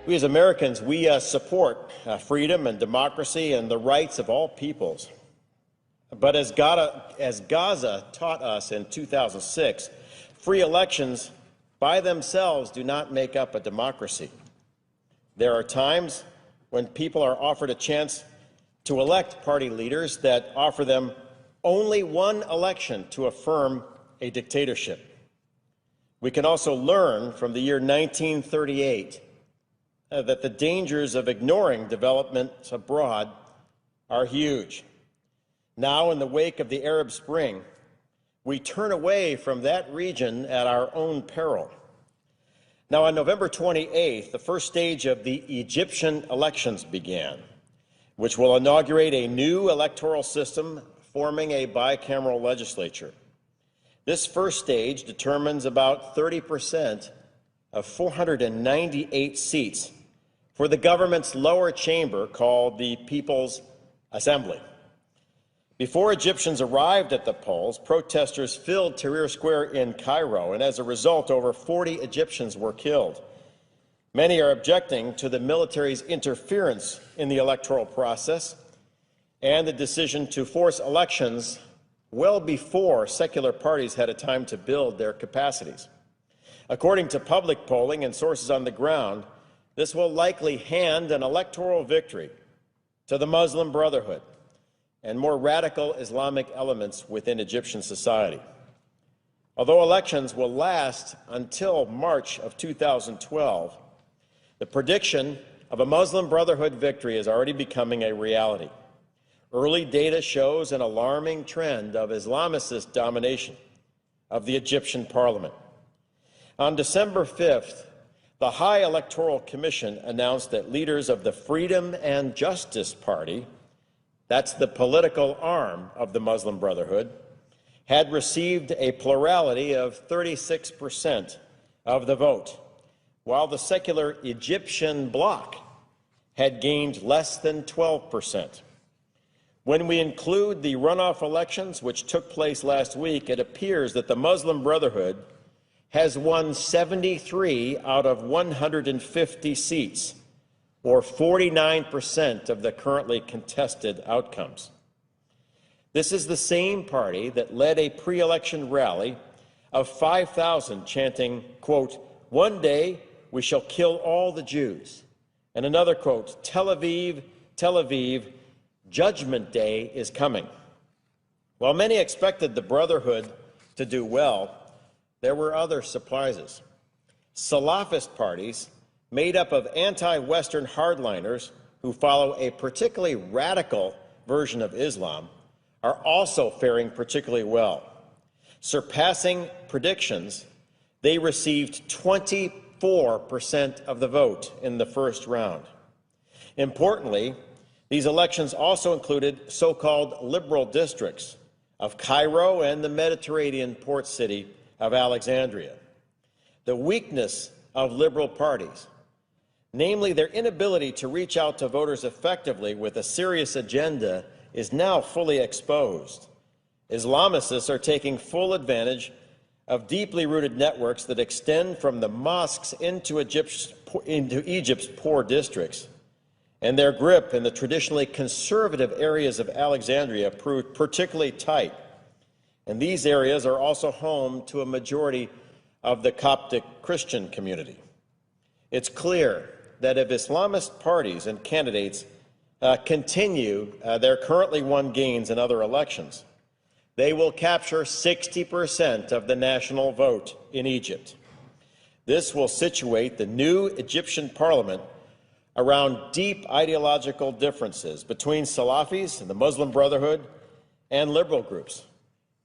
We as Americans, we support freedom and democracy and the rights of all peoples. But as Gaza taught us in 2006, free elections by themselves do not make up a democracy. There are times when people are offered a chance to elect party leaders that offer them only one election to affirm a dictatorship. We can also learn from the year 1938 that the dangers of ignoring developments abroad are huge. Now, in the wake of the Arab Spring, we turn away from that region at our own peril. Now, on November 28th, the first stage of the Egyptian elections began, which will inaugurate a new electoral system forming a bicameral legislature. This first stage determines about 30% of 498 seats for the government's lower chamber called the People's Assembly. Before Egyptians arrived at the polls, protesters filled Tahrir Square in Cairo, and as a result, over 40 Egyptians were killed. Many are objecting to the military's interference in the electoral process and the decision to force elections well before secular parties had a time to build their capacities. According to public polling and sources on the ground, this will likely hand an electoral victory to the Muslim Brotherhood and more radical Islamic elements within Egyptian society. Although elections will last until March of 2012, the prediction of a Muslim Brotherhood victory is already becoming a reality. Early data shows an alarming trend of Islamicist domination of the Egyptian parliament. On December 5th, the High Electoral Commission announced that leaders of the Freedom and Justice Party, that's the political arm of the Muslim Brotherhood, had received a plurality of 36% of the vote, while the secular Egyptian bloc had gained less than 12%. When we include the runoff elections, which took place last week, it appears that the Muslim Brotherhood has won 73 out of 150 seats, or 49% of the currently contested outcomes. This is the same party that led a pre-election rally of 5,000 chanting, quote, "One day we shall kill all the Jews," and another quote, "Tel Aviv, Tel Aviv, Judgment Day is coming." While many expected the Brotherhood to do well, there were other surprises. Salafist parties made up of anti-Western hardliners who follow a particularly radical version of Islam are also faring particularly well. Surpassing predictions, they received 24% of the vote in the first round. Importantly, these elections also included so-called liberal districts of Cairo and the Mediterranean port city of Alexandria. The weakness of liberal parties, namely their inability to reach out to voters effectively with a serious agenda, is now fully exposed. Islamicists are taking full advantage of deeply rooted networks that extend from the mosques into Egypt's poor districts, and their grip in the traditionally conservative areas of Alexandria proved particularly tight. And these areas are also home to a majority of the Coptic Christian community. It's clear that if Islamist parties and candidates continue their currently won gains in other elections, they will capture 60% of the national vote in Egypt. This will situate the new Egyptian parliament around deep ideological differences between Salafis and the Muslim Brotherhood and liberal groups,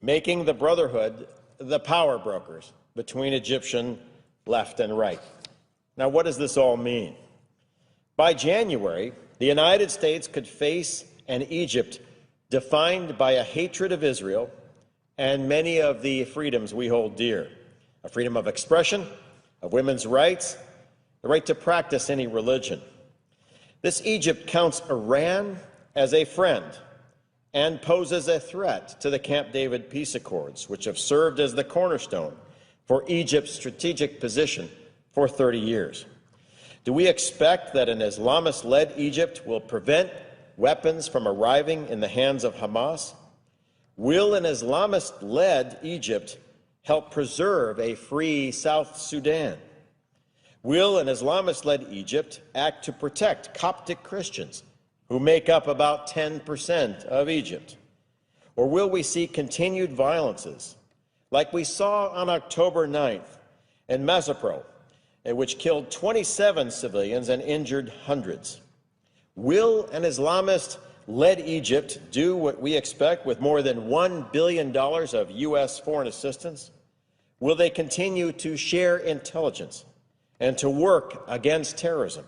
making the Brotherhood the power brokers between Egyptian left and right. Now, what does this all mean? By January, the United States could face an Egypt defined by a hatred of Israel and many of the freedoms we hold dear: a freedom of expression, of women's rights, the right to practice any religion. This Egypt counts Iran as a friend and poses a threat to the Camp David peace accords, which have served as the cornerstone for Egypt's strategic position for 30 years. Do we expect that an Islamist-led Egypt will prevent weapons from arriving in the hands of Hamas? Will an Islamist-led Egypt help preserve a free South Sudan? Will an Islamist-led Egypt act to protect Coptic Christians, who make up about 10% of Egypt? Or will we see continued violences, like we saw on October 9th in Mazapro, which killed 27 civilians and injured hundreds? Will an Islamist-led Egypt do what we expect with more than $1 billion of U.S. foreign assistance? Will they continue to share intelligence and to work against terrorism?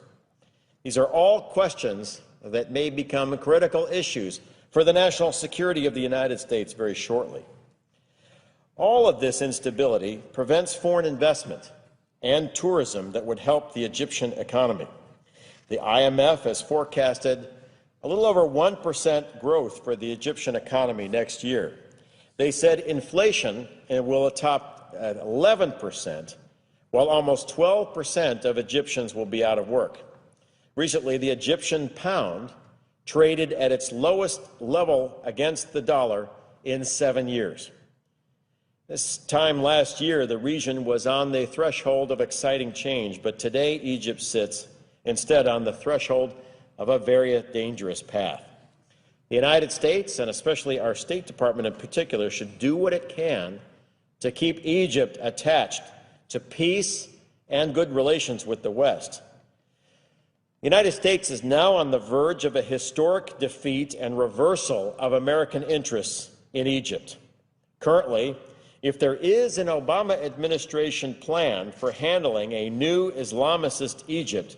These are all questions that may become critical issues for the national security of the United States very shortly. All of this instability prevents foreign investment and tourism that would help the Egyptian economy. The IMF has forecasted a little over 1% growth for the Egyptian economy next year. They said inflation will top at 11%, while almost 12% of Egyptians will be out of work. Recently, the Egyptian pound traded at its lowest level against the dollar in 7 years. This time last year, the region was on the threshold of exciting change, but today Egypt sits instead on the threshold of a very dangerous path. The United States, and especially our State Department in particular, should do what it can to keep Egypt attached to peace and good relations with the West. The United States is now on the verge of a historic defeat and reversal of American interests in Egypt. Currently, if there is an Obama administration plan for handling a new Islamist Egypt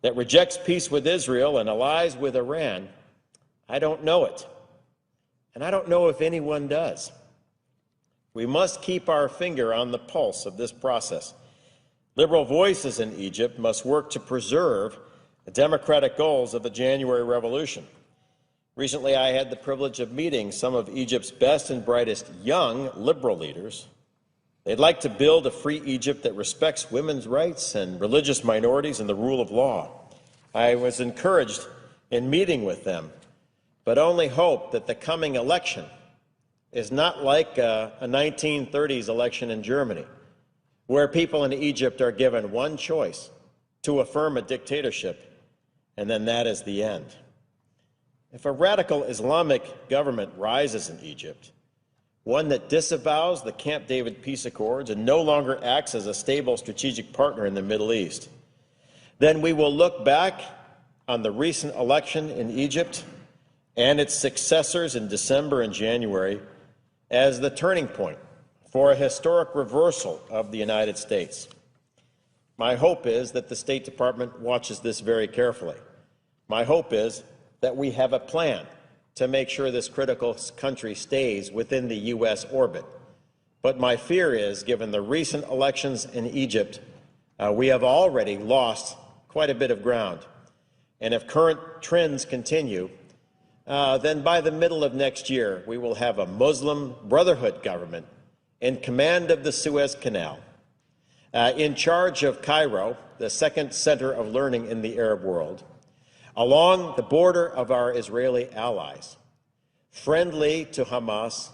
that rejects peace with Israel and allies with Iran, I don't know it. And I don't know if anyone does. We must keep our finger on the pulse of this process. Liberal voices in Egypt must work to preserve the democratic goals of the January Revolution. Recently, I had the privilege of meeting some of Egypt's best and brightest young liberal leaders. They'd like to build a free Egypt that respects women's rights and religious minorities and the rule of law. I was encouraged in meeting with them, but only hope that the coming election is not like a 1930s election in Germany, where people in Egypt are given one choice: to affirm a dictatorship, and then that is the end. If a radical Islamic government rises in Egypt, one that disavows the Camp David peace accords and no longer acts as a stable strategic partner in the Middle East, then we will look back on the recent election in Egypt and its successors in December and January as the turning point for a historic reversal of the United States. My hope is that the State Department watches this very carefully. My hope is that we have a plan to make sure this critical country stays within the U.S. orbit. But my fear is, given the recent elections in Egypt, we have already lost quite a bit of ground. And if current trends continue, then by the middle of next year, we will have a Muslim Brotherhood government in command of the Suez Canal, in charge of Cairo, the second center of learning in the Arab world, along the border of our Israeli allies, friendly to Hamas,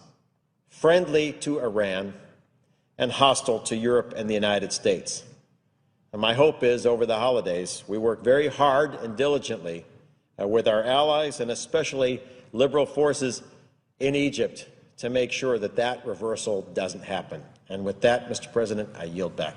friendly to Iran, and hostile to Europe and the United States. And my hope is, over the holidays, we work very hard and diligently with our allies, and especially liberal forces in Egypt, to make sure that that reversal doesn't happen. And with that, Mr. President, I yield back.